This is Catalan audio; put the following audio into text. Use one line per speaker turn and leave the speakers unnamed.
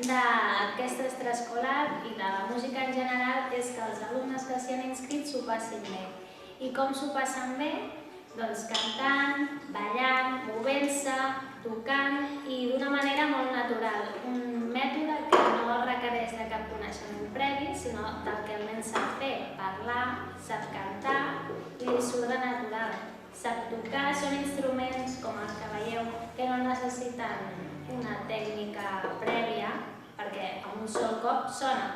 d'aquesta extraescolar i de la música en general és que els alumnes que s'hi han inscrit s'ho passin bé. I com s'ho passen bé? Doncs cantant, ballant, movent-se, tocant i d'una manera molt natural. Un mètode que no requereix de cap coneixement previ, sinó del que el nen sap fer, parlar, sap cantar i li surt de natural. Sap tocar, són instruments com els que veieu que no necessiten una tècnica prèvia perquè amb un sol cop sona.